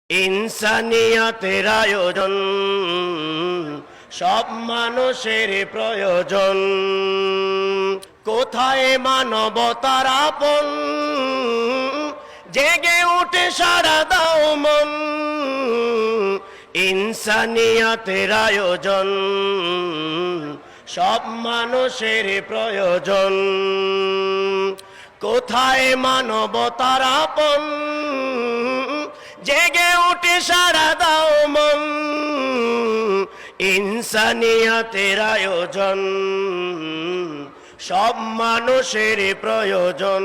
ইনসানিয়াতের আয়োজন, সব মানুষের প্রয়োজন। কোথায় মানবতার আপন, জেগে উঠে সারা দাও মন। ইনসানিয়াতের আয়োজন, সব মানুষের প্রয়োজন। কোথায় মানবতার আপন, জেগে উঠে সারা দাও মন। ইনসানিয়াতের আয়োজন, সব মানুষের প্রয়োজন।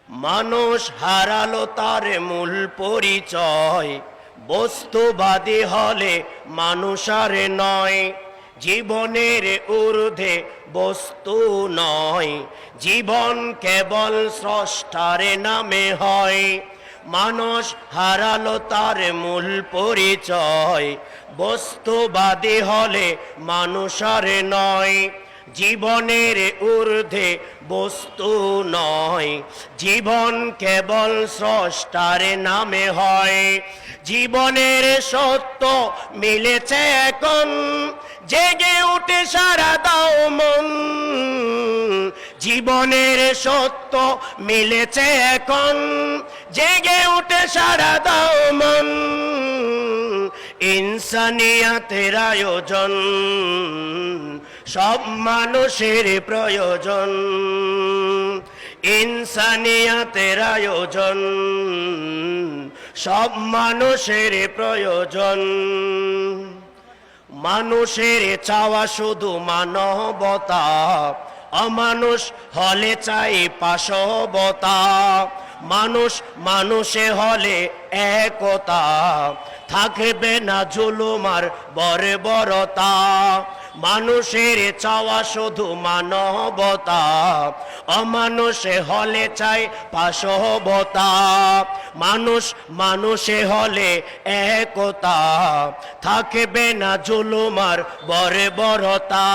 মানুষ হারালো তার মূল পরিচয়, বস্তুবাদী হলে মানুষ আর নয়। জীবনের ঊর্ধ্বে বস্তু নয়, জীবন কেবল স্রষ্টার নামে হয়। মানুষ হারালো তার মূল পরিচয়, বস্তুবাদী হলে মানুষ আর নয়। জীবনের ঊর্ধ্বে বস্তু নয়, জীবন কেবল স্রষ্টার নামে হয়। জীবনের সত্য মিলেছে এখন, জেগে উঠে সারা দাও মন। জীবনের সত্য মিলেছে এখন, জেগে উঠে সারা দাও মন। ইনসানিয়াতের আয়োজন, সব মানুষের প্রয়োজন। ইনসানিয়াতের আয়োজন, সব মানুষের প্রয়োজন। মানুষের চাওয়া শুধু মানবতা, অমানুষ হলে চাই পাশবতা। মানুষ মানুষে হলে একতা, থাকবে না জুলুম আর বর্বরতা। মানুষের চাওয়া শুধু মানবতা, অমানুষে হলে চাই পাশবতা। মানুষ মানুষে হলে একতা, থাকবে না জুলুম আর বর্বরতা।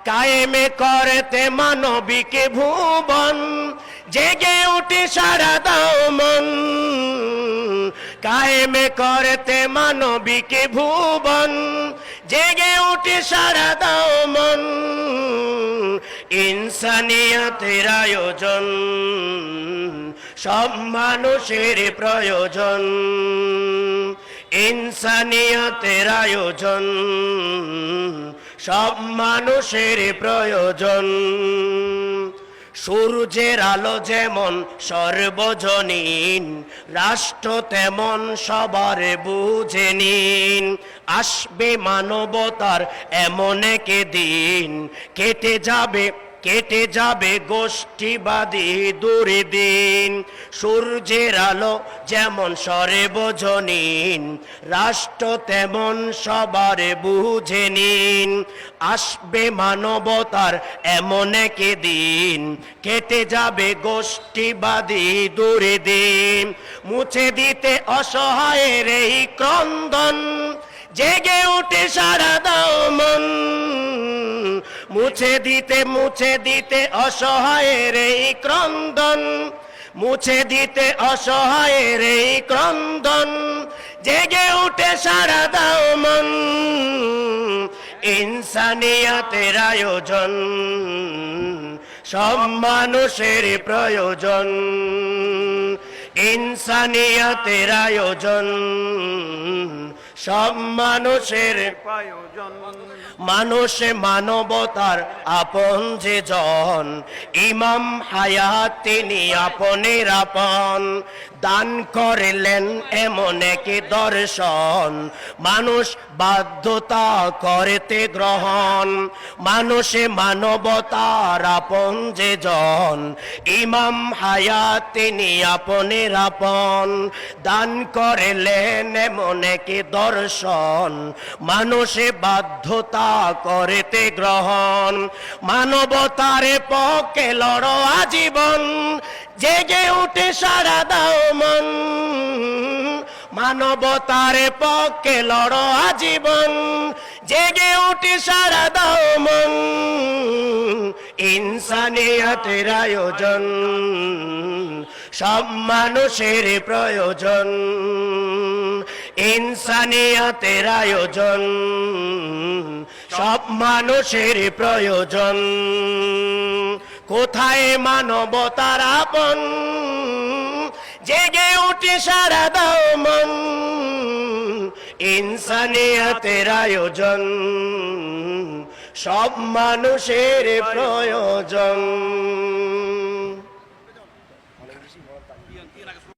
কায়েমে করতে মানবিক ভুবন, জেগে উঠে সারা দাও মন। কায়েমে করতে মানবিক ভুবন, জেগে উঠে সারা দাও মন। ইনসানিয়াতের আয়োজন, সব মানুষের প্রয়োজন। ইনসানিয়াতের আয়োজন, সব মানুষের প্রয়োজন। সূর্যের আলো যেমন সর্বজনীন, রাষ্ট্র তেমন সবার বুঝে নিন। আসবে মানবতার এমন এক দিন, কেটে যাবে গোষ্ঠীবাদী দুর্দিন। সূর্যের আলো যেমন সর্বজনীন, রাষ্ট্র তেমন সবার বুঝে নিন। আসবে মানবতার এমন এক দিন, কেটে যাবে গোষ্ঠীবাদী দুর্দিন। মুছে দিতে অসহায়ের এই ক্রন্দন, জেগে উঠে সারা দাও মন। মুছে দিতে অসহায়ের এই ক্রন্দন, মুছে দিতে অসহায়ের এই ক্রন্দন। জেগে উঠে সারা দাও মন। ইনসানিয়াতের আয়োজন, সব মানুষের প্রয়োজন। ইনসানিয়াতের আয়োজন, সব মানুষের প্রয়োজন। মানুষে মানবতার আপন যে জন, ইমাম হায়াত তিনি আপনের আপন। দান করলেন এমন এক দর্শন, মানুষ বাধ্যতা করতে গ্রহণ। মানুষে মানবতার আপন যে জন, ইমাম হায়াত তিনি আপনের আপন। দান করলেন এমন এক দর্শন, মানুষে বাধ্যতা করতে গ্রহণ। মানবতার পক্ষে লড়ো আজীবন, জেগে উঠে সারা দাও মন। মানবতার পক্ষে লড়ো আজীবন, জেগে উঠে সারা দাও মন। ইনসানিয়াতের আয়োজন, সব মানুষের প্রয়োজন ইনসানিয়াতের আয়োজন সব মানুষের প্রয়োজন কোথায় মানবতার আপন জেগে উঠে সারা দাও মন ইনসানিয়াতের আয়োজন সব মানুষের প্রয়োজন